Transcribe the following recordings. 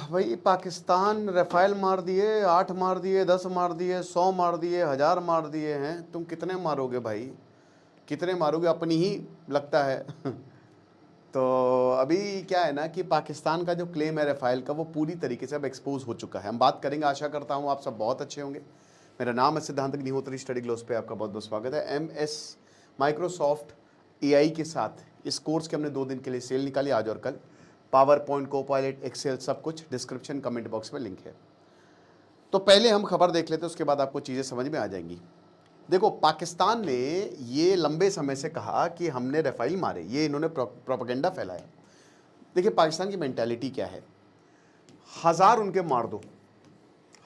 भाई पाकिस्तान रफ़ाइल मार दिए, 8 मार दिए, 10 मार दिए, 100 मार दिए, 1000 मार दिए हैं। तुम कितने मारोगे भाई, कितने मारोगे? अपनी ही लगता है। तो अभी क्या है ना कि पाकिस्तान का जो क्लेम है रफ़ाइल का, वो पूरी तरीके से अब एक्सपोज हो चुका है। हम बात करेंगे, आशा करता हूँ आप सब बहुत अच्छे होंगे। मेरा नाम है सिद्धांत अग्निहोत्री, स्टडी ग्लोस पे आपका बहुत बहुत स्वागत है। MS माइक्रोसॉफ्ट AI के साथ इस कोर्स के हमने 2 दिन के लिए सेल निकाली, आज और कल। पावर पॉइंट, कोपायलट, एक्सेल, सब कुछ डिस्क्रिप्शन कमेंट बॉक्स में लिंक है। तो पहले हम खबर देख लेते हैं, उसके बाद आपको चीज़ें समझ में आ जाएंगी। देखो, पाकिस्तान ने ये लंबे समय से कहा कि हमने रफ़ाइल मारे, ये इन्होंने प्रोपेगेंडा फैलाया। देखिए पाकिस्तान की मेंटालिटी क्या है, 1000 उनके मार दो,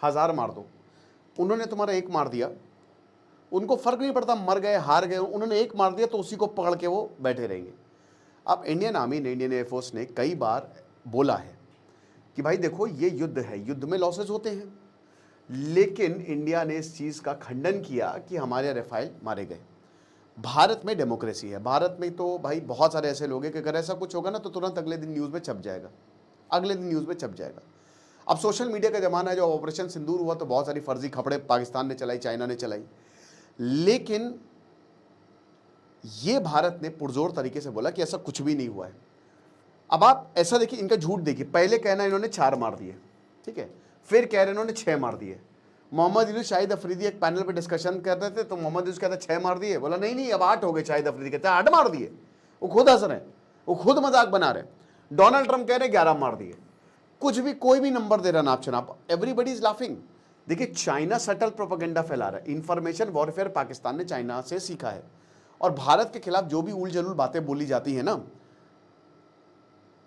1000 मार दो, उन्होंने तुम्हारा एक मार दिया, उनको फर्क नहीं पड़ता मर गए हार गए, उन्होंने एक मार दिया तो उसी को पकड़ के वो बैठे रहेंगे। अब इंडियन आर्मी ने, इंडियन एयरफोर्स ने कई बार बोला है कि भाई देखो ये युद्ध है, युद्ध में लॉसेस होते हैं, लेकिन इंडिया ने इस चीज़ का खंडन किया कि हमारे रफ़ाइल मारे गए। भारत में डेमोक्रेसी है, भारत में तो भाई बहुत सारे ऐसे लोग हैं कि अगर ऐसा कुछ होगा ना तो तुरंत अगले दिन न्यूज़ में छप जाएगा, अगले दिन न्यूज़ में छप जाएगा। अब सोशल मीडिया का ज़माना है, जो ऑपरेशन सिंदूर हुआ तो बहुत सारी फर्जी खबरें पाकिस्तान ने चलाई, चाइना ने चलाई, लेकिन ये भारत ने पुरजोर तरीके से बोला कि ऐसा कुछ भी नहीं हुआ है। अब आप ऐसा देखिए, इनका झूठ देखिए, पहले कहना इन्होंने 4 मार दिए, ठीक है, फिर कह रहे इन्होंने 6 मार दिए। मोहम्मद यूनुस शाहिद अफरीदी एक पैनल पे डिस्कशन कर रहे थे, तो मोहम्मद यूनुस कहता 6 मार दिए, बोला नहीं नहीं अब 8 हो गए। शाहिद अफरीदी कहता 8 मार दिए, वो खुद हंस रहे हैं, वो खुद मजाक बना रहे हैं। डोनाल्ड ट्रंप कह रहे 11 मार दिए। कुछ भी, कोई भी नंबर दे रहा नाप शनाप, एवरीबडी इज लाफिंग। देखिए चाइना सटल प्रोपेगेंडा फैला रहा है, इंफॉर्मेशन वॉरफेयर पाकिस्तान ने चाइना से सीखा है। और भारत के खिलाफ जो भी उल जलूल बातें बोली जाती है ना,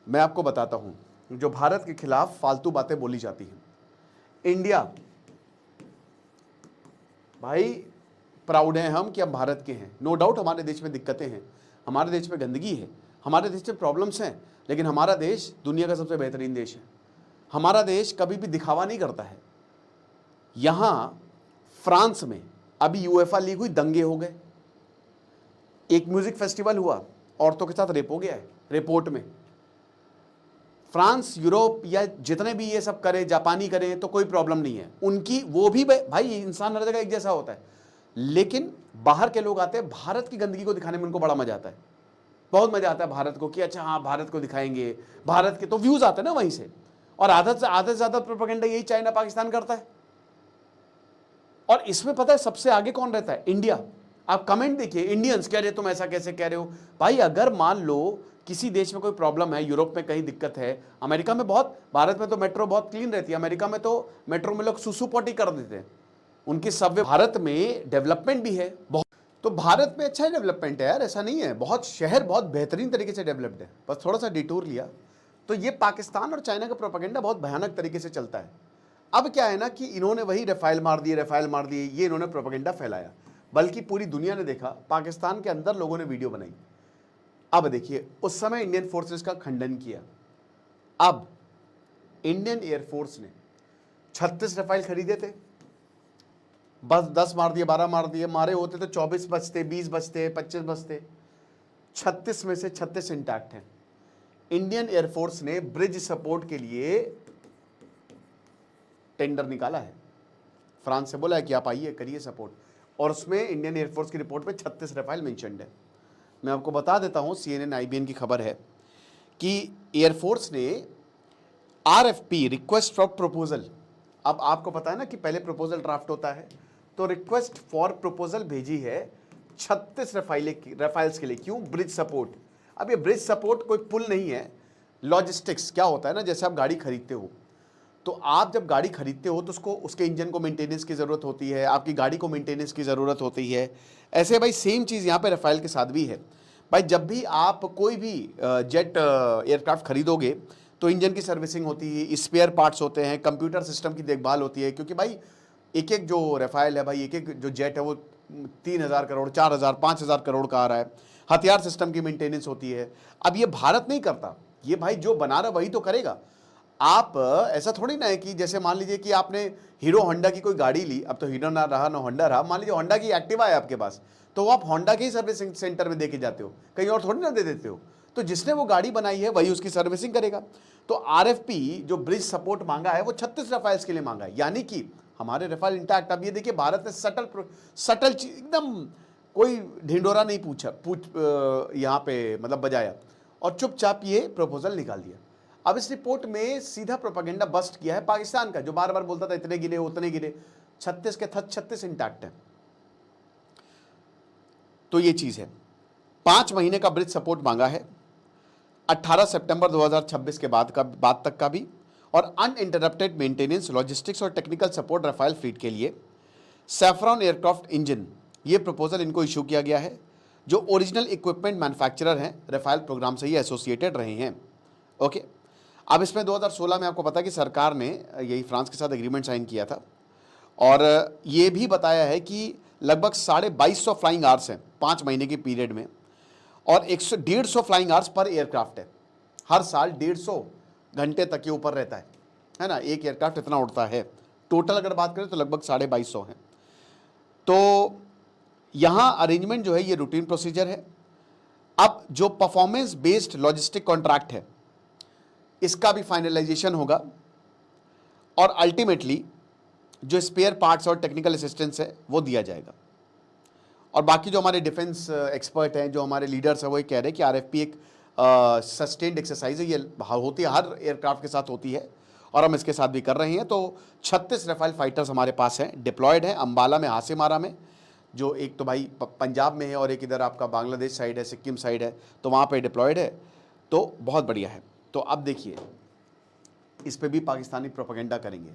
मैं आपको बताता हूं, जो भारत के खिलाफ फालतू बातें बोली जाती हैं, इंडिया भाई प्राउड है हम कि हम भारत के हैं। नो डाउट हमारे देश में दिक्कतें हैं, हमारे देश में गंदगी है, हमारे देश में प्रॉब्लम्स हैं, लेकिन हमारा देश दुनिया का सबसे बेहतरीन देश है। हमारा देश कभी भी दिखावा नहीं करता है। यहां फ्रांस में अभी यूएफए लीग हुई, दंगे हो गए, एक म्यूजिक फेस्टिवल हुआ, औरतों के साथ रेप हो गया है रिपोर्ट में। फ्रांस, यूरोप या जितने भी ये सब करे, जापानी करें तो कोई प्रॉब्लम नहीं है उनकी, वो भी भाई इंसान हर जगह एक जैसा होता है, लेकिन बाहर के लोग आते हैं, भारत की गंदगी को दिखाने में उनको बड़ा मजा आता है, बहुत मजा आता है भारत को कि अच्छा हाँ भारत को दिखाएंगे, भारत के तो व्यूज आते हैं ना वहीं से। और आधा से ज्यादा प्रोपेगेंडा यही चाइना पाकिस्तान करता है। और इसमें पता है सबसे आगे कौन रहता है? इंडिया। आप कमेंट देखिए, इंडियंस कह रहे तुम ऐसा कैसे कह रहे हो भाई। अगर मान लो किसी देश में कोई प्रॉब्लम है, यूरोप में कहीं दिक्कत है, अमेरिका में बहुत, भारत में तो मेट्रो बहुत क्लीन रहती है, अमेरिका में तो मेट्रो में लोग सुसु पोटी कर देते हैं, उनकी सबवे। भारत में डेवलपमेंट भी है बहुत, तो भारत में अच्छा डेवलपमेंट है यार, ऐसा नहीं है, बहुत शहर बहुत बेहतरीन तरीके से डेवलप्ड है, बस थोड़ा सा डिटूर लिया। तो ये पाकिस्तान और चाइना का प्रोपेगेंडा बहुत भयानक तरीके से चलता है। अब क्या है ना कि इन्होंने वही रफ़ाइल मार दिए, रफ़ाइल मार दिए, ये इन्होंने प्रोपेगेंडा फैलाया, बल्कि पूरी दुनिया ने देखा, पाकिस्तान के अंदर लोगों ने वीडियो बनाई। अब देखिए, उस समय इंडियन फोर्सेस का खंडन किया। अब इंडियन एयरफोर्स ने 36 रफ़ाइल खरीदे थे, बस 10 मार दिए, 12 मार दिए, मारे होते तो 24 बचते, 20 बचते, 25 बचते, 36 में से 36 इंटैक्ट हैं। इंडियन एयरफोर्स ने ब्रिज सपोर्ट के लिए टेंडर निकाला है, फ्रांस से बोला है कि आप आइए करिए सपोर्ट, और उसमें इंडियन एयरफोर्स की रिपोर्ट में 36 रफ़ाइल मेंशन्ड है। मैं आपको बता देता हूं, CNN IBN की खबर है कि एयरफोर्स ने RFP, रिक्वेस्ट फॉर प्रपोजल, अब आपको पता है ना कि पहले प्रपोजल ड्राफ्ट होता है, तो रिक्वेस्ट फॉर प्रपोजल भेजी है 36 रफ़ाइल्स के लिए। क्यों? Bridge support. अब ये ब्रिज सपोर्ट कोई पुल नहीं है, लॉजिस्टिक्स। क्या होता है ना, जैसे आप गाड़ी खरीदते हो, तो आप जब गाड़ी खरीदते हो तो उसको, उसके इंजन को मेंटेनेंस की ज़रूरत होती है, आपकी गाड़ी को मेंटेनेंस की ज़रूरत होती है। ऐसे भाई सेम चीज़ यहाँ पे रफ़ाइल के साथ भी है। भाई जब भी आप कोई भी जेट एयरक्राफ्ट खरीदोगे तो इंजन की सर्विसिंग होती है, स्पेयर पार्ट्स होते हैं, कंप्यूटर सिस्टम की देखभाल होती है, क्योंकि भाई एक एक जो रफ़ाइल है, भाई एक एक जो जेट है वो 3000 करोड़, 4000, 5000 करोड़ का आ रहा है। हथियार सिस्टम की मेंटेनेंस होती है। अब ये भारत नहीं करता, ये भाई जो बना रहा वही तो करेगा। आप ऐसा थोड़ी ना है कि जैसे मान लीजिए कि आपने हीरो होंडा की कोई गाड़ी ली, अब तो हीरो ना रहा ना होंडा रहा, मान लीजिए होंडा की एक्टिवा है आपके पास, तो आप होंडा के ही सर्विस सेंटर में दे के जाते हो, कहीं और थोड़ी ना दे देते हो। तो जिसने वो गाड़ी बनाई है वही उसकी सर्विसिंग करेगा। तो आरएफपी जो ब्रिज सपोर्ट मांगा है वो 36 रफाइल्स के लिए मांगा है, यानी कि हमारे रफाल इंटैक्ट। अब ये देखिए भारत ने सटल एकदम कोई ढिंडोरा नहीं यहाँ पे मतलब बजाया और चुपचाप ये प्रपोजल निकाल दिया। अब इस रिपोर्ट में सीधा प्रोपेगेंडा बस्ट किया है पाकिस्तान का, जो बार बार बोलता था इतने गिरे उतने गिरे, 36 के 36 इंटैक्ट है। तो ये चीज है। 5 महीने का ब्रिज सपोर्ट मांगा है, 18 सितंबर 2026 के बाद तक का भी, और अनइंटरप्टेड मेंटेनेंस, लॉजिस्टिक्स और टेक्निकल सपोर्ट रफाल फ्लीट के लिए। सैफ्रॉन एयरक्राफ्ट इंजन, ये प्रपोजल इनको इशू किया गया है, जो ओरिजिनल इक्विपमेंट मैन्युफैक्चरर हैं, रफाल प्रोग्राम से ये एसोसिएटेड रहे हैं। ओके, अब इसमें 2016 में आपको पता है कि सरकार ने यही फ्रांस के साथ एग्रीमेंट साइन किया था, और ये भी बताया है कि लगभग 2250 फ्लाइंग आवर्स हैं 5 महीने के पीरियड में, और 150 फ्लाइंग आवर्स पर एयरक्राफ्ट है। हर साल 150 घंटे तक के ऊपर रहता है ना, एक एयरक्राफ्ट इतना उड़ता है। टोटल अगर बात करें तो लगभग 2250 है। तो यहाँ अरेंजमेंट जो है ये रूटीन प्रोसीजर है। अब जो परफॉर्मेंस बेस्ड लॉजिस्टिक कॉन्ट्रैक्ट है इसका भी फाइनलाइजेशन होगा, और अल्टीमेटली जो स्पेयर पार्ट्स और टेक्निकल असिस्टेंस है वो दिया जाएगा। और बाकी जो हमारे डिफेंस एक्सपर्ट हैं, जो हमारे लीडर्स हैं, वो ये कह रहे हैं कि आरएफपी एक सस्टेन्ड एक्सरसाइज है, ये होती है हर एयरक्राफ्ट के साथ होती है, और हम इसके साथ भी कर रहे हैं। तो 36 रफाल फाइटर्स हमारे पास हैं, डिप्लॉयड हैं अंबाला में, हासिमारा में, जो एक तो भाई पंजाब में है और एक इधर आपका बांग्लादेश साइड है, सिक्किम साइड है, तो वहाँ पे डिप्लॉयड है। तो बहुत बढ़िया है। तो अब देखिए इस पे भी पाकिस्तानी प्रोपेगेंडा करेंगे।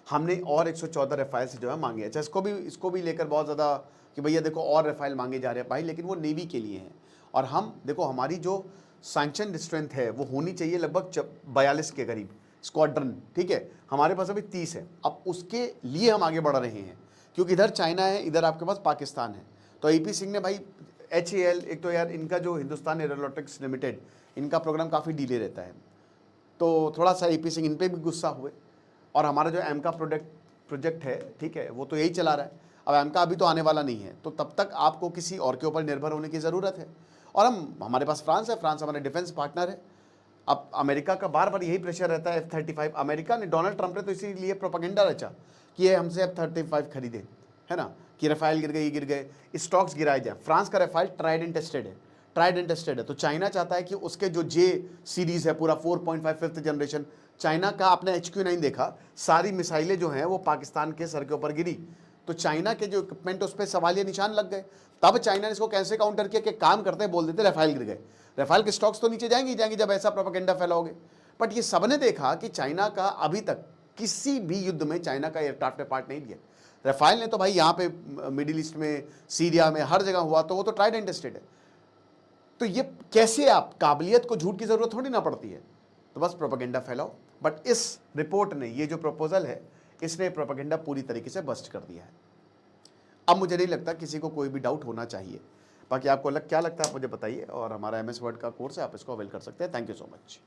हमने और 114 रफाइल से जो है मांगे। अच्छा, इसको भी लेकर बहुत ज़्यादा कि भैया देखो और रफाइल मांगे जा रहे हैं भाई, लेकिन वो नेवी के लिए हैं। और हम देखो हमारी जो सैंक्शन स्ट्रेंथ है वो होनी चाहिए लगभग 42 के करीब स्क्वाड्रन, ठीक है, हमारे पास अभी 30 है। अब उसके लिए हम आगे बढ़ रहे हैं, क्योंकि इधर चाइना है, इधर आपके पास पाकिस्तान है। तो AP सिंह ने भाई HAL, एक तो यार इनका जो हिंदुस्तान एरोनॉटिक्स लिमिटेड, इनका प्रोग्राम काफ़ी डिले रहता है, तो थोड़ा सा AP सिंह इन पर भी गुस्सा हुए। और हमारा जो एमका प्रोजेक्ट है, ठीक है, वो तो यही चला रहा है। अब एमका अभी तो आने वाला नहीं है, तो तब तक आपको किसी और के ऊपर निर्भर होने की ज़रूरत है। और हमारे पास फ्रांस है, फ्रांस हमारे डिफेंस पार्टनर है। अब अमेरिका का बार बार यही प्रेशर रहता है F-35। अमेरिका ने, डोनाल्ड ट्रंप ने तो इसीलिए प्रोपेगेंडा रचा कि ये हमसे F-35 खरीदे, है ना, कि रफाइल गिर गए, ये गिर गए, स्टॉक्स गिराए जाए। फ्रांस का रफाइल ट्राइड एंड टेस्टेड है, तो चाइना चाहता है कि उसके जो J सीरीज़ है पूरा 4.5 5th जनरेशन, चाइना का आपने HQ-9 देखा, सारी मिसाइलें जो हैं वो पाकिस्तान के सर के ऊपर गिरी, तो चाइना के जो इक्विपमेंट उस पर सवालिया निशान लग गए। तब चाइना ने इसको कैसे काउंटर किया कि काम करते बोल देते रफाइल गिर गए, रफाइल के स्टॉक्स तो नीचे जाएंगे जब ऐसा प्रोपेगेंडा फैलाओगे। बट ये सबने देखा कि चाइना का अभी तक किसी भी युद्ध में चाइना का एयरक्राफ्ट ने पार्ट नहीं दिया। रफाइल ने तो भाई यहाँ पे मिडिल ईस्ट में, सीरिया में, हर जगह हुआ, तो वो तो ट्राइड एंड टेस्टेड है। तो ये कैसे, आप काबिलियत को झूठ की जरूरत थोड़ी ना पड़ती है, तो बस प्रोपेगेंडा फैलाओ। बट इस रिपोर्ट ने, ये जो प्रपोजल है, इसने प्रोपेगेंडा पूरी तरीके से बस्ट कर दिया है। अब मुझे नहीं लगता किसी को कोई भी डाउट होना चाहिए। बाकी आपको क्या लगता है आप मुझे बताइए, और हमारा MS वर्ड का कोर्स है, आप इसको अवेल कर सकते हैं। Thank you so much.